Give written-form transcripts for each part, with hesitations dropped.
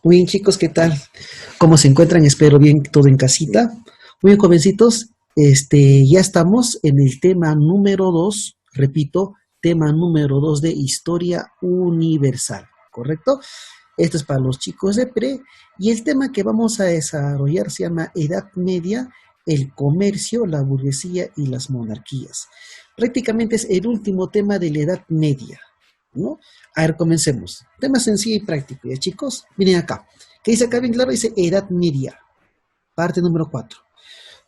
Muy bien, chicos, ¿qué tal? ¿Cómo se encuentran? Espero bien todo en casita. Muy bien, jovencitos, ya estamos en el tema número 2, repito, tema número 2 de Historia Universal, ¿correcto? Esto es para los chicos de pre y el tema que vamos a desarrollar se llama Edad Media, el comercio, la burguesía y las monarquías. Prácticamente es el último tema de la Edad Media, ¿no? A ver, comencemos. Tema sencillo y práctico, ¿ya, chicos? Miren acá. ¿Qué dice acá bien claro? Dice Edad Media, parte número 4.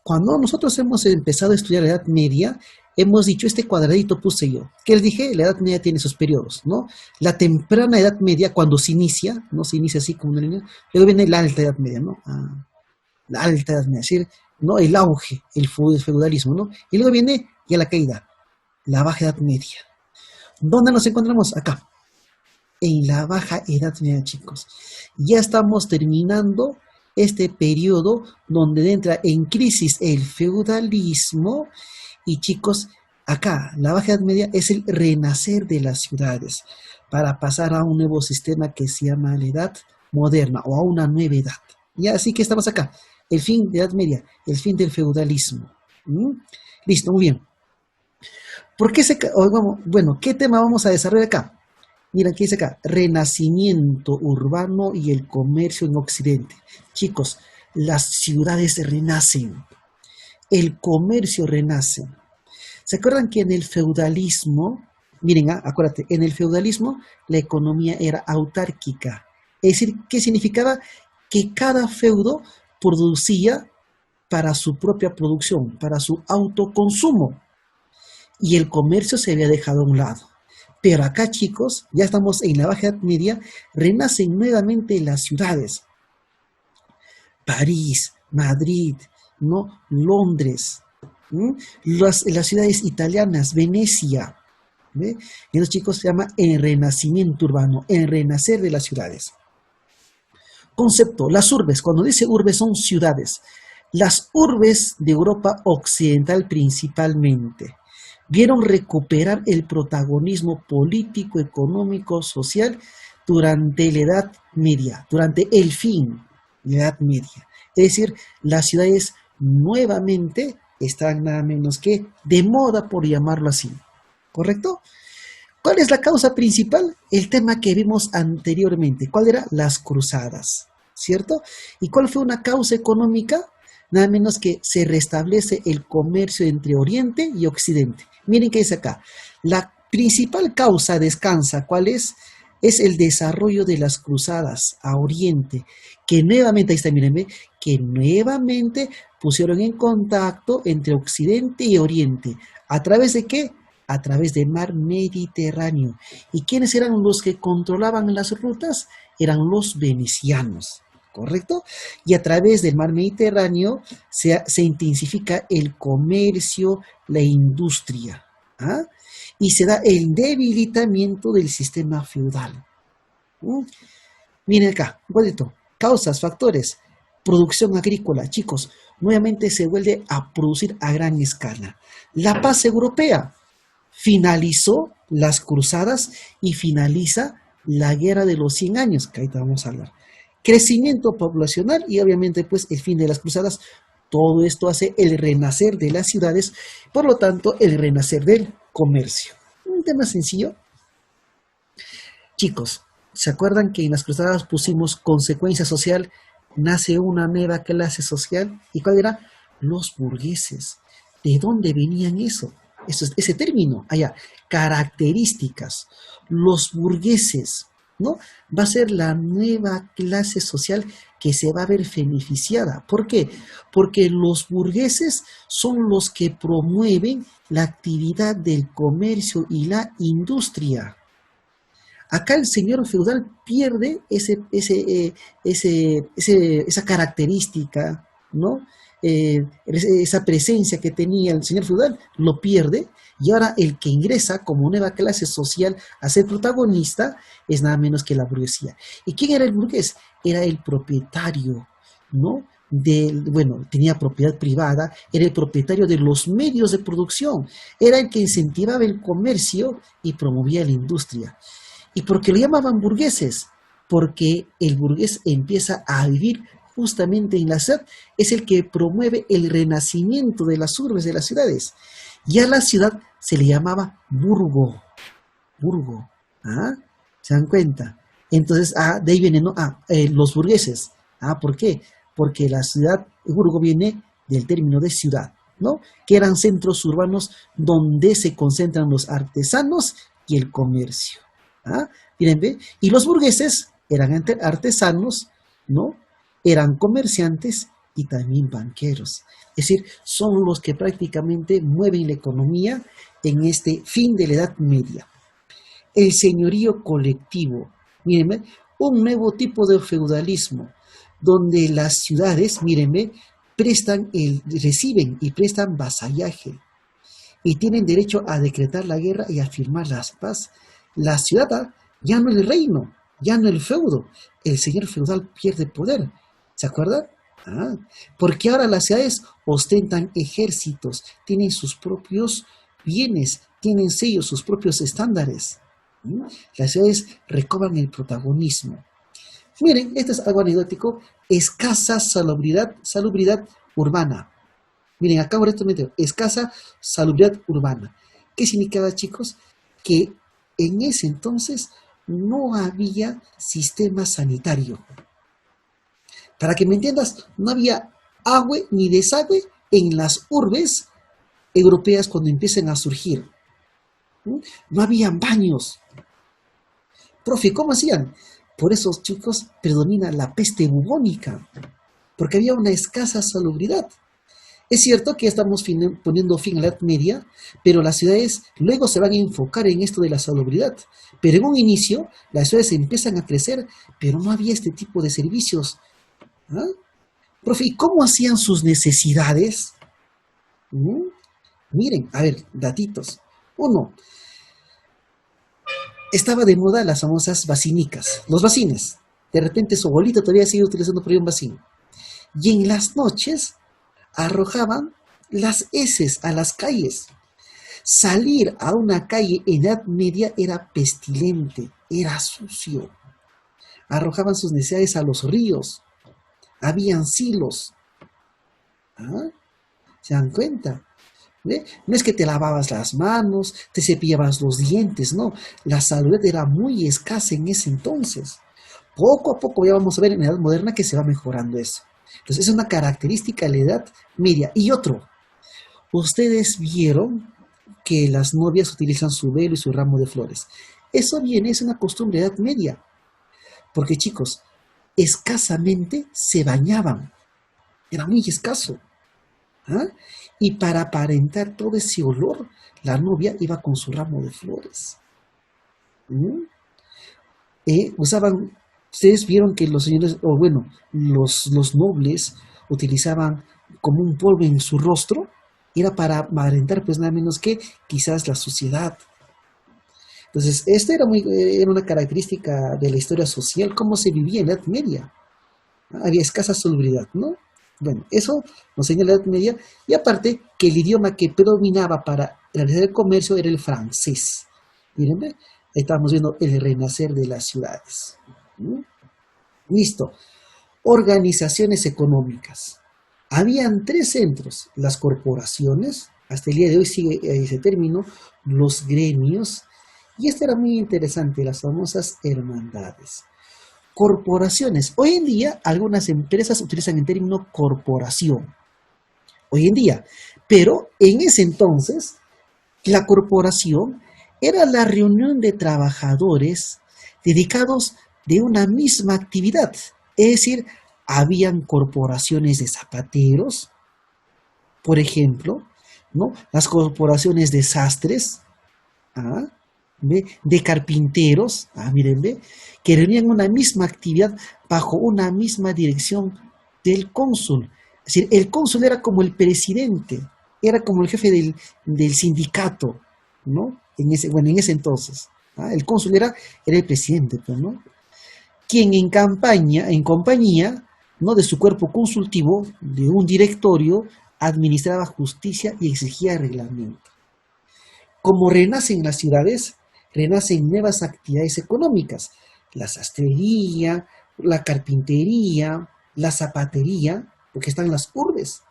Cuando nosotros hemos empezado a estudiar la Edad Media, hemos dicho, este cuadradito puse yo. ¿Qué les dije? La Edad Media tiene sus periodos, ¿no? La temprana Edad Media, cuando se inicia, ¿no? Se inicia así como una línea. Luego viene la Alta Edad Media, ¿no? La Alta Edad Media, es decir, ¿no? El auge, el feudalismo, ¿no? Y luego viene ya la caída, la Baja Edad Media. ¿Dónde nos encontramos? Acá, en la Baja Edad Media, chicos. Ya estamos terminando este periodo donde entra en crisis el feudalismo y, chicos, acá, la Baja Edad Media es el renacer de las ciudades para pasar a un nuevo sistema que se llama la Edad Moderna o a una nueva edad. Ya, así que estamos acá, el fin de la Edad Media, el fin del feudalismo. Listo, muy bien. ¿Por qué bueno, ¿qué tema vamos a desarrollar acá? Mira, aquí dice acá, renacimiento urbano y el comercio en Occidente. Chicos, las ciudades renacen, el comercio renace. ¿Se acuerdan que en el feudalismo, miren, acuérdate, en el feudalismo la economía era autárquica? Es decir, ¿qué significaba? Que cada feudo producía para su propia producción, para su autoconsumo. Y el comercio se había dejado a un lado. Pero acá, chicos, ya estamos en la Baja Edad Media, renacen nuevamente las ciudades. París, Madrid, ¿no? Londres, las ciudades italianas, Venecia. ¿Ve? Y los chicos se llama el renacimiento urbano, el renacer de las ciudades. Concepto, las urbes, cuando dice urbes son ciudades. Las urbes de Europa Occidental principalmente vieron recuperar el protagonismo político, económico, social durante la Edad Media, durante el fin de la Edad Media. Es decir, las ciudades nuevamente están nada menos que de moda, por llamarlo así. ¿Correcto? ¿Cuál es la causa principal? El tema que vimos anteriormente. ¿Cuál era? Las cruzadas, ¿cierto? ¿Y cuál fue una causa económica? Nada menos que se restablece el comercio entre Oriente y Occidente. Miren qué dice acá. La principal causa descansa, ¿cuál es? Es el desarrollo de las cruzadas a Oriente, que nuevamente, ahí está, miren, que nuevamente pusieron en contacto entre Occidente y Oriente. ¿A través de qué? A través del mar Mediterráneo. ¿Y quiénes eran los que controlaban las rutas? Eran los venecianos. ¿Correcto? Y a través del mar Mediterráneo se intensifica el comercio, la industria, y se da el debilitamiento del sistema feudal. Miren acá, igualito, causas, factores, producción agrícola, chicos, nuevamente se vuelve a producir a gran escala. La paz europea finalizó las cruzadas y finaliza la guerra de los 100 años, que ahorita vamos a hablar. Crecimiento poblacional y obviamente pues el fin de las cruzadas. Todo esto hace el renacer de las ciudades, por lo tanto el renacer del comercio. Un tema sencillo. Chicos, ¿se acuerdan que en las cruzadas pusimos consecuencia social? Nace una nueva clase social. ¿Y cuál era? Los burgueses. ¿De dónde venían eso? Ese término, allá, características. Los burgueses, ¿no? Va a ser la nueva clase social que se va a ver beneficiada. ¿Por qué? Porque los burgueses son los que promueven la actividad del comercio y la industria. Acá el señor feudal pierde esa característica, ¿no? Esa presencia que tenía el señor feudal, lo pierde, y ahora el que ingresa como nueva clase social a ser protagonista es nada menos que la burguesía. ¿Y quién era el burgués? Era el propietario, ¿no? Bueno, tenía propiedad privada, era el propietario de los medios de producción, era el que incentivaba el comercio y promovía la industria. ¿Y por qué lo llamaban burgueses? porque el burgués empieza a vivir justamente en la ciudad, es el que promueve el renacimiento de las urbes, de las ciudades. Y a la ciudad se le llamaba burgo, burgo, ¿ah? ¿Se dan cuenta? Entonces, de ahí vienen, ¿no? Los burgueses. ¿Por qué? Porque la ciudad, burgo viene del término de ciudad, ¿no? Que eran centros urbanos donde se concentran los artesanos y el comercio. Miren, ¿ve? Y los burgueses eran artesanos, ¿no? Eran comerciantes y también banqueros. Es decir, son los que prácticamente mueven la economía en este fin de la Edad Media. El señorío colectivo, mírenme, un nuevo tipo de feudalismo, donde las ciudades, mírenme, reciben y prestan vasallaje y tienen derecho a decretar la guerra y a firmar la paz. La ciudad ya no es el reino, ya no es el feudo, el señor feudal pierde poder. ¿Se acuerdan? Porque ahora las ciudades ostentan ejércitos, tienen sus propios bienes, tienen sellos, sus propios estándares. Las ciudades recobran el protagonismo. Miren, esto es algo anecdótico, escasa salubridad urbana. Miren, acá por esto meto, escasa salubridad urbana. ¿Qué significaba, chicos? Que en ese entonces no había sistema sanitario. Para que me entiendas, no había agua ni desagüe en las urbes europeas cuando empiezan a surgir. No habían baños. Profe, ¿cómo hacían? Por eso, chicos, predomina la peste bubónica, porque había una escasa salubridad. Es cierto que estamos poniendo fin a la Edad Media, pero las ciudades luego se van a enfocar en esto de la salubridad. Pero en un inicio, las ciudades empiezan a crecer, pero no había este tipo de servicios. Profe, ¿y cómo hacían sus necesidades? Miren, a ver, datitos. Uno, estaba de moda las famosas basinicas, los bacines. De repente su abuelita todavía sigue utilizando por ahí un bacín. Y en las noches arrojaban las heces a las calles. Salir a una calle en Edad Media era pestilente, era sucio. Arrojaban sus necesidades a los ríos. Habían silos. ¿Se dan cuenta? ¿Ve? No es que te lavabas las manos, te cepillabas los dientes, no. La salud era muy escasa en ese entonces. Poco a poco ya vamos a ver en la Edad Moderna que se va mejorando eso. Entonces es una característica de la Edad Media. Y otro, ustedes vieron que las novias utilizan su velo y su ramo de flores. Eso viene, es una costumbre de Edad Media. Porque chicos, escasamente se bañaban. Era muy escaso. Y para aparentar todo ese olor, la novia iba con su ramo de flores. Ustedes vieron que los señores, los nobles utilizaban como un polvo en su rostro, era para aparentar pues nada menos que quizás la suciedad. Entonces, esta era una característica de la historia social, cómo se vivía en la Edad Media. Había escasa salubridad, ¿no? Bueno, eso nos señala la Edad Media, y aparte que el idioma que predominaba para realizar el comercio era el francés. Miren, ahí estamos viendo el renacer de las ciudades. Listo. Organizaciones económicas. Habían tres centros: las corporaciones, hasta el día de hoy sigue ese término, los gremios, y esto era muy interesante, las famosas hermandades. Corporaciones. Hoy en día algunas empresas utilizan el término corporación. Hoy en día. Pero en ese entonces, la corporación era la reunión de trabajadores dedicados de una misma actividad. Es decir, habían corporaciones de zapateros, por ejemplo, ¿no? Las corporaciones de sastres, de carpinteros, miren, que reunían una misma actividad bajo una misma dirección del cónsul. Es decir, el cónsul era como el presidente, era como el jefe del sindicato, ¿no? En ese entonces. El cónsul era el presidente, pues, ¿no? Quien en compañía, ¿no?, de su cuerpo consultivo, de un directorio, administraba justicia y exigía reglamento. Como renacen las ciudades, renacen nuevas actividades económicas. la sastrería, la carpintería, la zapatería, porque están las urbes.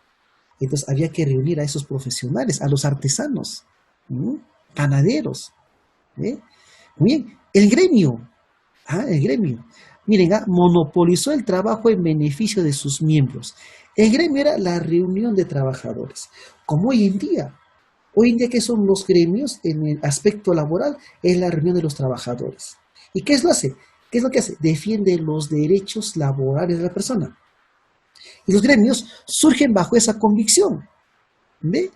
Entonces había que reunir a esos profesionales, a los artesanos, ¿m? Panaderos. ¿Eh? Muy bien, el gremio. El gremio. Miren, monopolizó el trabajo en beneficio de sus miembros. El gremio era la reunión de trabajadores, como hoy en día. Hoy en día, ¿qué son los gremios en el aspecto laboral? Es la reunión de los trabajadores. ¿Y qué es lo hace? ¿Qué es lo que hace? Defiende los derechos laborales de la persona. Y los gremios surgen bajo esa convicción. ¿Ve?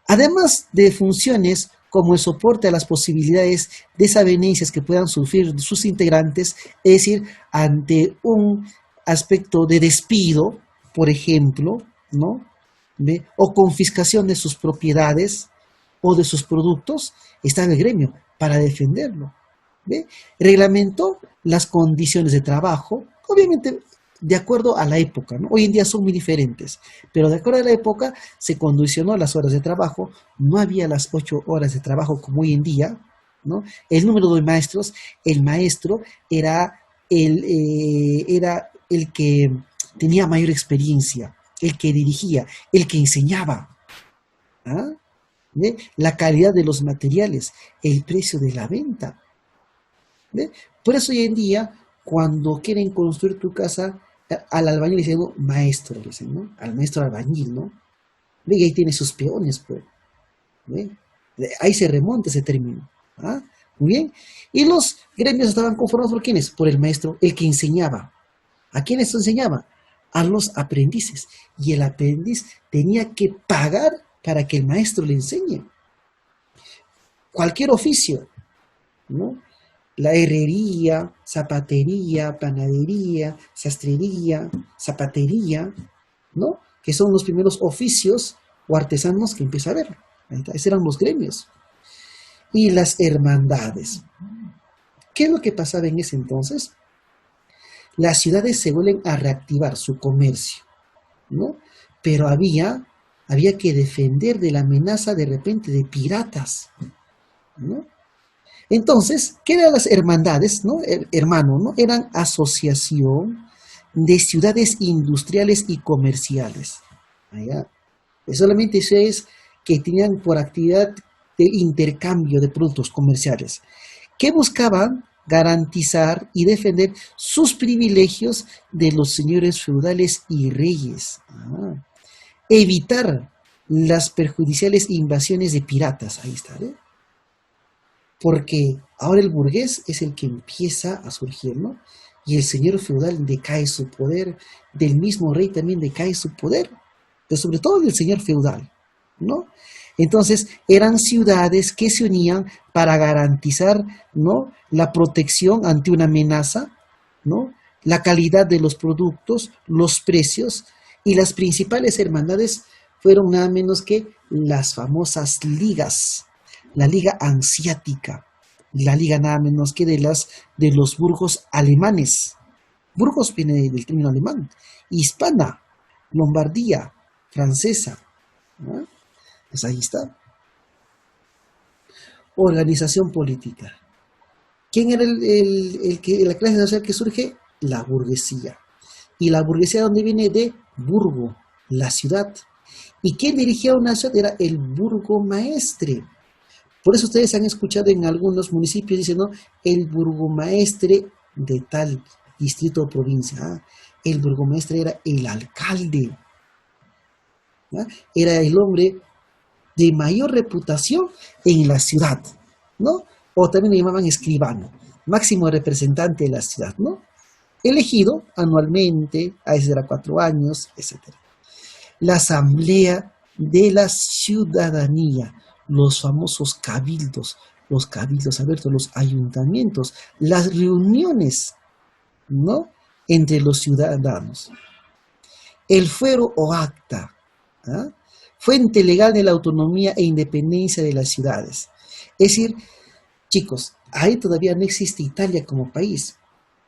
Además de funciones como el soporte a las posibilidades desavenencias que puedan sufrir sus integrantes, es decir, ante un aspecto de despido, por ejemplo, ¿no? ¿Ve? O confiscación de sus propiedades o de sus productos, está en el gremio para defenderlo. ¿Ve? Reglamentó las condiciones de trabajo, obviamente de acuerdo a la época, ¿no? Hoy en día son muy diferentes, pero de acuerdo a la época se condicionó las horas de trabajo, no había las 8 horas de trabajo como hoy en día, ¿no? El número de maestros, el maestro era el que tenía mayor experiencia, el que dirigía, el que enseñaba. ¿Ah? ¿Ve? La calidad de los materiales, el precio de la venta. ¿Ve? Por eso hoy en día, cuando quieren construir tu casa, al albañil le dicen, ¿no? Maestro, le dicen, ¿no? Al maestro albañil, ¿no? Ve, y ahí tiene sus peones, pues. ¿Ve? Ahí se remonta ese término. ¿Ah? Muy bien. Y los gremios estaban conformados por quiénes? Por el maestro, el que enseñaba. ¿A quiénes enseñaba? A los aprendices. Y el aprendiz tenía que pagar para que el maestro le enseñe. Cualquier oficio, ¿no? La herrería, zapatería, panadería, sastrería, zapatería, ¿no? Que son los primeros oficios o artesanos que empieza a ver. Esos eran los gremios. Y las hermandades. ¿Qué es lo que pasaba en ese entonces? Las ciudades se vuelven a reactivar su comercio, ¿no? Pero había que defender de la amenaza de repente de piratas, ¿no? Entonces, ¿qué eran las hermandades, no? Hermano, ¿no? Eran asociación de ciudades industriales y comerciales. Allá. Solamente eso es que tenían por actividad de intercambio de productos comerciales, que buscaban garantizar y defender sus privilegios de los señores feudales y reyes. Evitar las perjudiciales invasiones de piratas. Ahí está, ¿eh? Porque ahora el burgués es el que empieza a surgir, ¿no? Y el señor feudal decae su poder, del mismo rey también decae su poder, pero sobre todo del señor feudal, ¿no? Entonces eran ciudades que se unían para garantizar, ¿no?, la protección ante una amenaza, ¿no?, la calidad de los productos, los precios, y las principales hermandades fueron nada menos que las famosas ligas. La Liga Hanseática, la liga nada menos que de los burgos alemanes. Burgos viene del término alemán. Hispana, Lombardía, francesa. ¿No? Pues ahí está. Organización política. ¿Quién era la clase social que surge? La burguesía. ¿Y la burguesía dónde viene? De burgo, la ciudad. ¿Y quién dirigía una ciudad? Era el burgomaestre. Por eso ustedes han escuchado en algunos municipios diciendo el burgomaestre de tal distrito o provincia. El burgomaestre era el alcalde. Era el hombre de mayor reputación en la ciudad, ¿no? O también le llamaban escribano, máximo representante de la ciudad, ¿no? Elegido anualmente, a veces era 4 años, etc. La asamblea de la ciudadanía, los famosos cabildos, los cabildos abiertos, los ayuntamientos, las reuniones, ¿no?, entre los ciudadanos. El fuero o acta, fuente legal de la autonomía e independencia de las ciudades. Es decir, chicos, ahí todavía no existe Italia como país.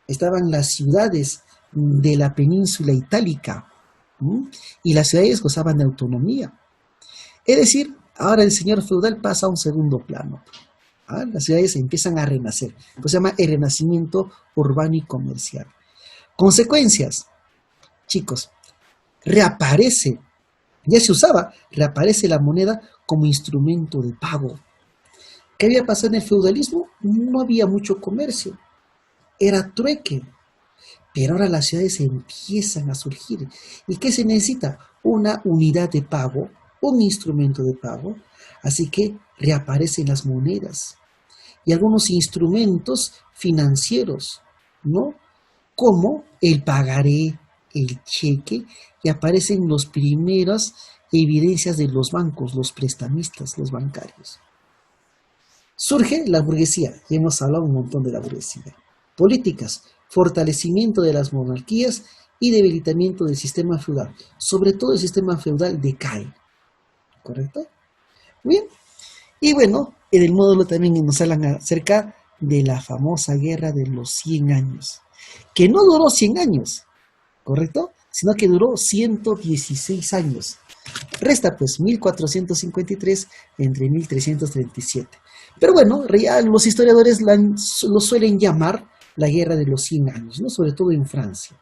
Estaban las ciudades de la península itálica, y las ciudades gozaban de autonomía. Es decir, ahora el señor feudal pasa a un segundo plano. ¿Ah? Las ciudades empiezan a renacer. Pues se llama el renacimiento urbano y comercial. Consecuencias, chicos, reaparece, ya se usaba, reaparece la moneda como instrumento de pago. ¿Qué había pasado en el feudalismo? No había mucho comercio, era trueque. Pero ahora las ciudades empiezan a surgir. ¿Y qué se necesita? Una unidad de pago, un instrumento de pago. Así que reaparecen las monedas y algunos instrumentos financieros, ¿no? Como el pagaré, el cheque, y aparecen las primeras evidencias de los bancos, los prestamistas, los bancarios. Surge la burguesía, y hemos hablado un montón de la burguesía. Políticas, fortalecimiento de las monarquías y debilitamiento del sistema feudal. Sobre todo el sistema feudal decae, ¿correcto? Bien, y bueno, en el módulo también nos hablan acerca de la famosa guerra de los 100 años, que no duró 100 años, ¿correcto? Sino que duró 116 años. Resta pues 1453 entre 1337. Pero bueno, los historiadores lo suelen llamar la guerra de los 100 años, ¿no? Sobre todo en Francia.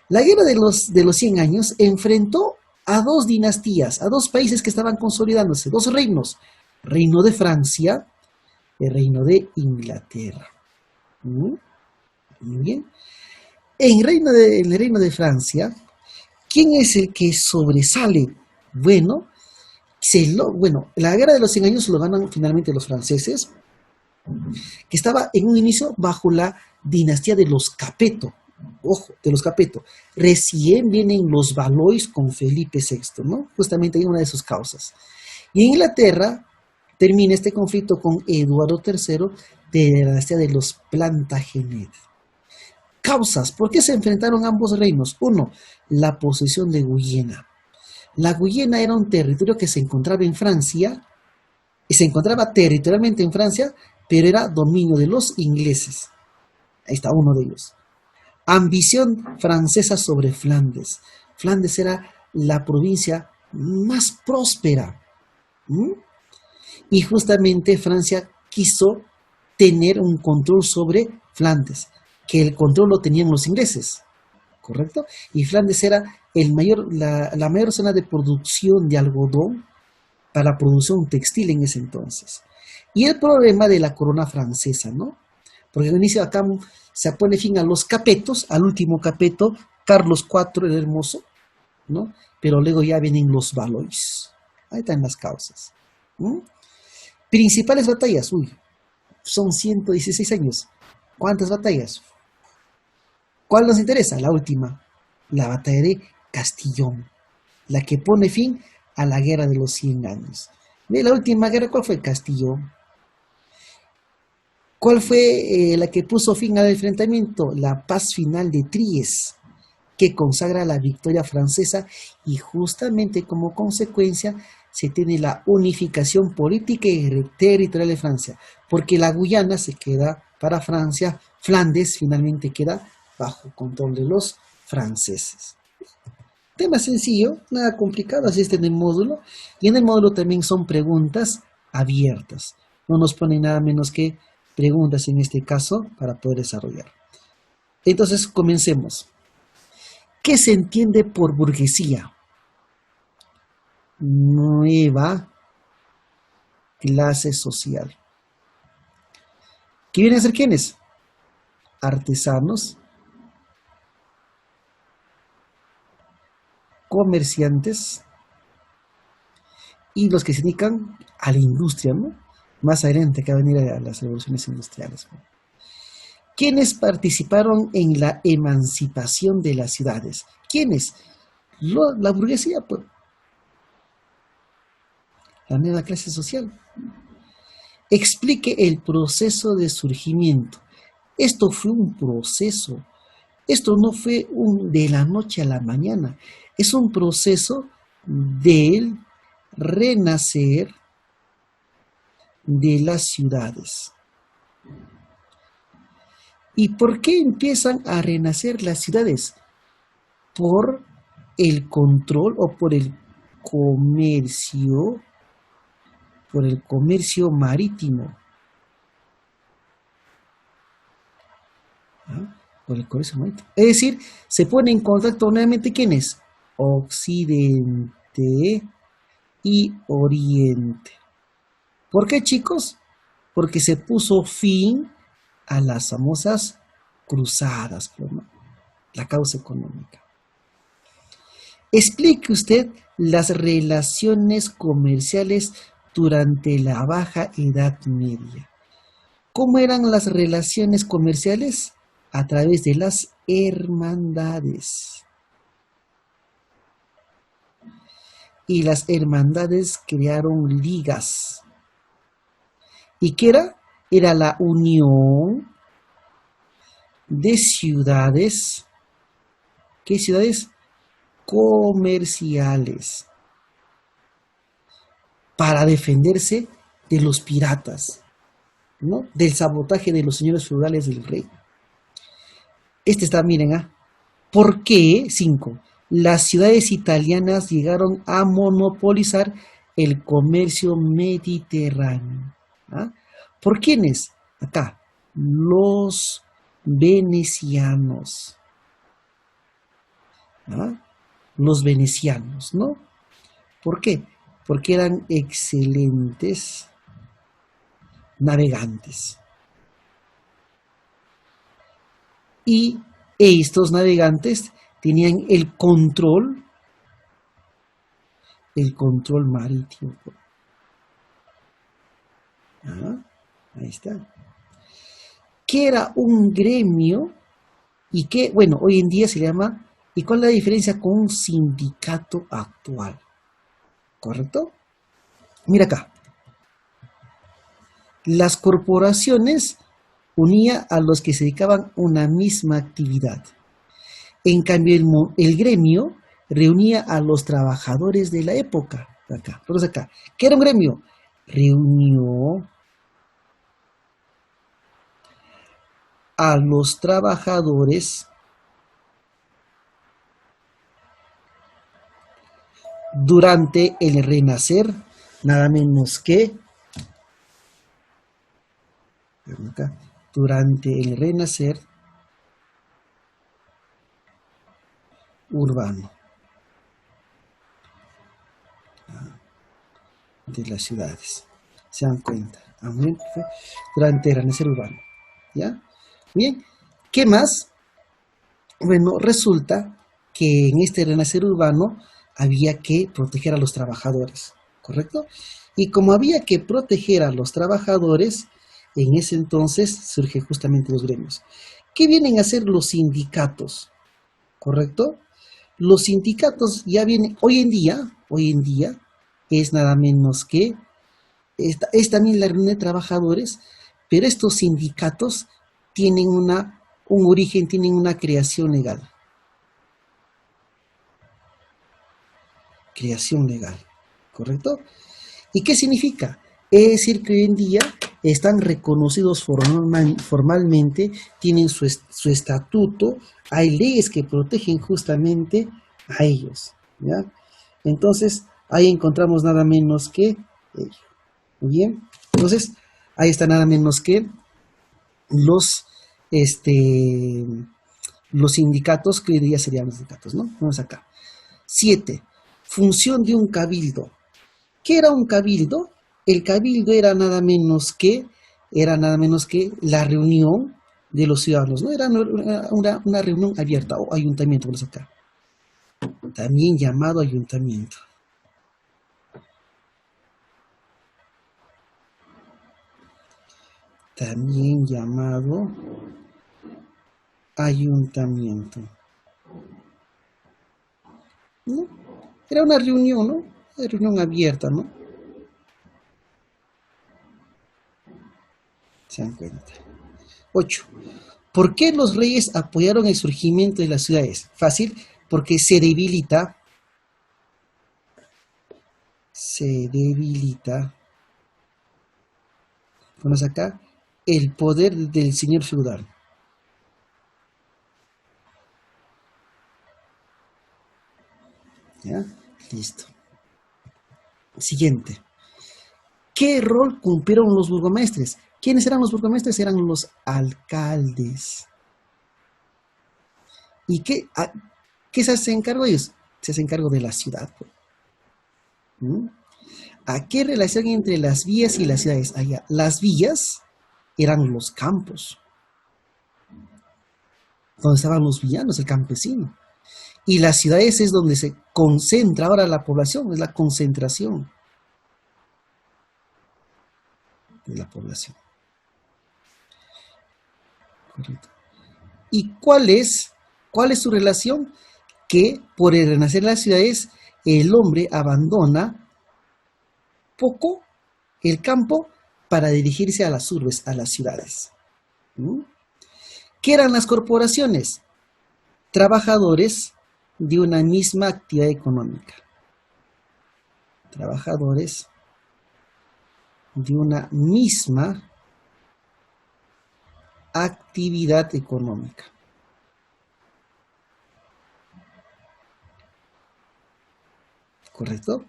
La guerra de los 100 años enfrentó a dos dinastías, a dos países que estaban consolidándose, dos reinos, reino de Francia y el reino de Inglaterra. Muy bien. En el reino de Francia, ¿quién es el que sobresale? Bueno, la guerra de los 100 años lo ganan finalmente los franceses, que estaba en un inicio bajo la dinastía de los Capeto. Ojo, de los Capeto. Recién vienen los Valois con Felipe VI, ¿no? Justamente hay una de sus causas. Y en Inglaterra termina este conflicto con Eduardo III de la dinastía de los Plantagenet. Causas, ¿por qué se enfrentaron ambos reinos? Uno, la posesión de Guyena. La Guyena era un territorio que se encontraba en Francia, y se encontraba territorialmente en Francia, pero era dominio de los ingleses. Ahí está uno de ellos. Ambición francesa sobre Flandes. Flandes era la provincia más próspera. Y justamente Francia quiso tener un control sobre Flandes, que el control lo tenían los ingleses, ¿correcto? Y Flandes era la mayor zona de producción de algodón para la producción textil en ese entonces. Y el problema de la corona francesa, ¿no? Porque al inicio acá se pone fin a los capetos, al último capeto, Carlos IV el Hermoso, ¿no? Pero luego ya vienen los Valois. Ahí están las causas. Principales batallas, son 116 años. ¿Cuántas batallas? ¿Cuál nos interesa? La última, la batalla de Castillón, la que pone fin a la guerra de los 100 años. ¿De la última guerra cuál fue? Castillón. ¿Cuál fue la que puso fin al enfrentamiento? La paz final de Tries, que consagra la victoria francesa y justamente como consecuencia se tiene la unificación política y territorial de Francia, porque la Guyana se queda para Francia, Flandes finalmente queda bajo control de los franceses. Tema sencillo, nada complicado, así está en el módulo, y en el módulo también son preguntas abiertas, no nos ponen nada menos que preguntas en este caso para poder desarrollar. Entonces comencemos. ¿Qué se entiende por burguesía? Nueva clase social. ¿Qué vienen a ser quiénes? Artesanos, comerciantes y los que se dedican a la industria, ¿no? Más adelante que va a venir a las revoluciones industriales, ¿no? ¿Quiénes participaron en la emancipación de las ciudades? ¿Quiénes? La burguesía, pues. La nueva clase social. Explique el proceso de surgimiento. Esto fue un proceso. Esto no fue de la noche a la mañana. Es un proceso del renacer de las ciudades. ¿Y por qué empiezan a renacer las ciudades? Por el control o por el comercio marítimo. ¿Ah? Por el comercio marítimo. Es decir, se pone en contacto nuevamente ¿quiénes? Occidente y Oriente. ¿Por qué, chicos? Porque se puso fin a las famosas cruzadas, ¿no? La causa económica. Explique usted las relaciones comerciales durante la Baja Edad Media. ¿Cómo eran las relaciones comerciales? A través de las hermandades. Y las hermandades crearon ligas. ¿Y qué era? Era la unión de ciudades. ¿Qué ciudades? Comerciales. Para defenderse de los piratas, ¿no? Del sabotaje de los señores feudales del rey. Este está, miren, ¿por qué? 5. Las ciudades italianas llegaron a monopolizar el comercio mediterráneo. ¿Ah? ¿Por quiénes? Acá, los venecianos. ¿Ah? Los venecianos, ¿no? ¿Por qué? Porque eran excelentes navegantes. Y estos navegantes tenían el control marítimo. Ahí está. ¿Qué era un gremio? Y que, bueno, hoy en día se llama, ¿y cuál es la diferencia con un sindicato actual? ¿Correcto? Mira acá. Las corporaciones unía a los que se dedicaban a una misma actividad. En cambio, el gremio reunía a los trabajadores de la época. Acá, entonces acá. ¿Qué era un gremio? Reunió a los trabajadores durante el renacer, nada menos que durante el renacer urbano de las ciudades. Se dan cuenta. Durante el renacer urbano. ¿Ya? Bien. ¿Qué más? Bueno, resulta que en este renacer urbano había que proteger a los trabajadores, ¿correcto? Y como había que proteger a los trabajadores, en ese entonces surgen justamente los gremios. ¿Qué vienen a hacer los sindicatos? ¿Correcto? Los sindicatos ya vienen, hoy en día, es nada menos que, es también la reunión de trabajadores, pero estos sindicatos tienen un origen, tienen una creación legal. Creación legal, ¿correcto? ¿Y qué significa? Es decir, que hoy en día están reconocidos formalmente, tienen su estatuto, hay leyes que protegen justamente a ellos, ¿ya? Entonces, ahí encontramos nada menos que ellos. Muy bien, entonces, ahí está nada menos que los sindicatos, que hoy día serían los sindicatos, ¿no? Vamos acá. 7. Función de un cabildo. ¿Qué era un cabildo? El cabildo era nada menos que la reunión de los ciudadanos, ¿no? Era una reunión abierta o ayuntamiento, vamos acá. También llamado ayuntamiento. También llamado ayuntamiento. ¿No? Era una reunión, ¿no? Una reunión abierta, ¿no? Se dan cuenta. 8. ¿Por qué los reyes apoyaron el surgimiento de las ciudades? Fácil, porque se debilita ponemos acá, el poder del señor feudal. ¿Ya? Listo. Siguiente. ¿Qué rol cumplieron los burgomestres? ¿Quiénes eran los burgomestres? Eran los alcaldes. ¿Y qué se hace encargo ellos? Se hace encargo de la ciudad. ¿Mm? ¿A qué relación entre las villas y las ciudades? Allá, las villas eran los campos, donde estaban los villanos, el campesino. Y las ciudades es donde se concentra ahora la población, es la concentración de la población. Correcto. ¿Y cuál es su relación? Que por el renacer de las ciudades, el hombre abandona poco el campo para dirigirse a las urbes, a las ciudades. ¿Mm? ¿Qué eran las corporaciones? Trabajadores de una misma actividad económica. Trabajadores de una misma actividad económica. ¿Correcto?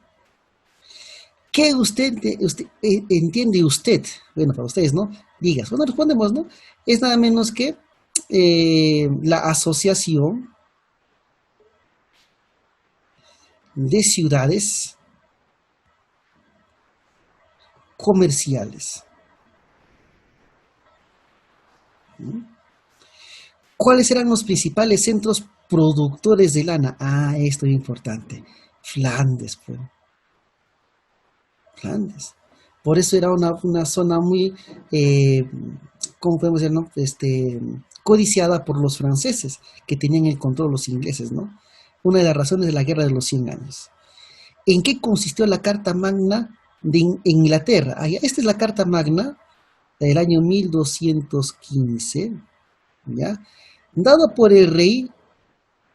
¿Qué entiende usted? Bueno, para ustedes, ¿no? Digas, cuando respondemos, ¿no? Es nada menos que la asociación de ciudades comerciales. ¿Mm? ¿Cuáles eran los principales centros productores de lana? Ah, esto es importante. Flandes, pues. Flandes. Por eso era una zona muy, ¿cómo podemos decir, no? Codiciada por los franceses, que tenían el control de los ingleses, ¿no? Una de las razones de la Guerra de los 100 años. ¿En qué consistió la Carta Magna de Inglaterra? Ah, esta es la Carta Magna del año 1215, ¿ya? Dado por el rey,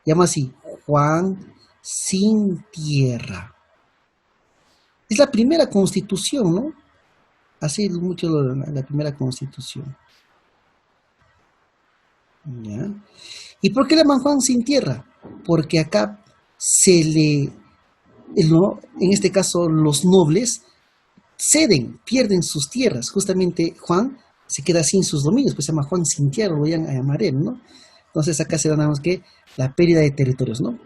llama así, Juan sin tierra. Es la primera constitución, ¿no? Así mucho la primera constitución. ¿Ya? ¿Y por qué le llaman Juan sin tierra? Porque acá ¿no? En este caso los nobles ceden, pierden sus tierras. Justamente Juan se queda sin sus dominios, pues se llama Juan sin tierra, lo voy a llamar él, ¿no? Entonces acá se da nada más que la pérdida de territorios, ¿no?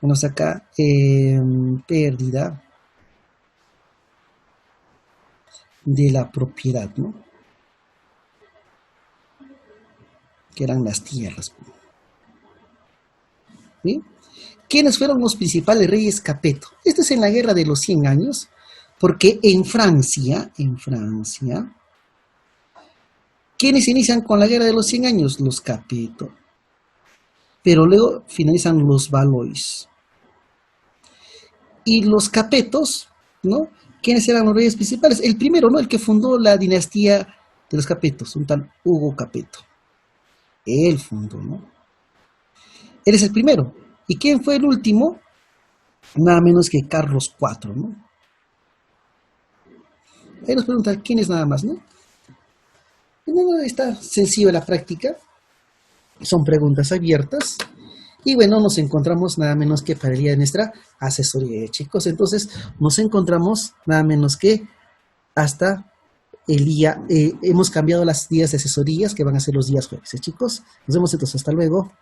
Vamos acá, pérdida de la propiedad, ¿no? Que eran las tierras. ¿Sí? ¿Quiénes fueron los principales reyes Capeto? Esto es en la Guerra de los 100 años, porque en Francia, ¿quiénes inician con la Guerra de los 100 años? Los Capeto. Pero luego finalizan los Valois. Y los Capetos, ¿no? ¿Quiénes eran los reyes principales? El primero, ¿no? El que fundó la dinastía de los Capetos, un tal Hugo Capeto. Él fundó, ¿no? Él es el primero. ¿Y quién fue el último? Nada menos que Carlos IV, ¿no? Ahí nos preguntan quién es nada más, ¿no? No, está sencillo la práctica. Son preguntas abiertas. Y bueno, nos encontramos nada menos que para el día de nuestra asesoría, chicos. Entonces, nos encontramos nada menos que hasta el día, hemos cambiado las días de asesorías que van a ser los días jueves, chicos. Nos vemos entonces, hasta luego.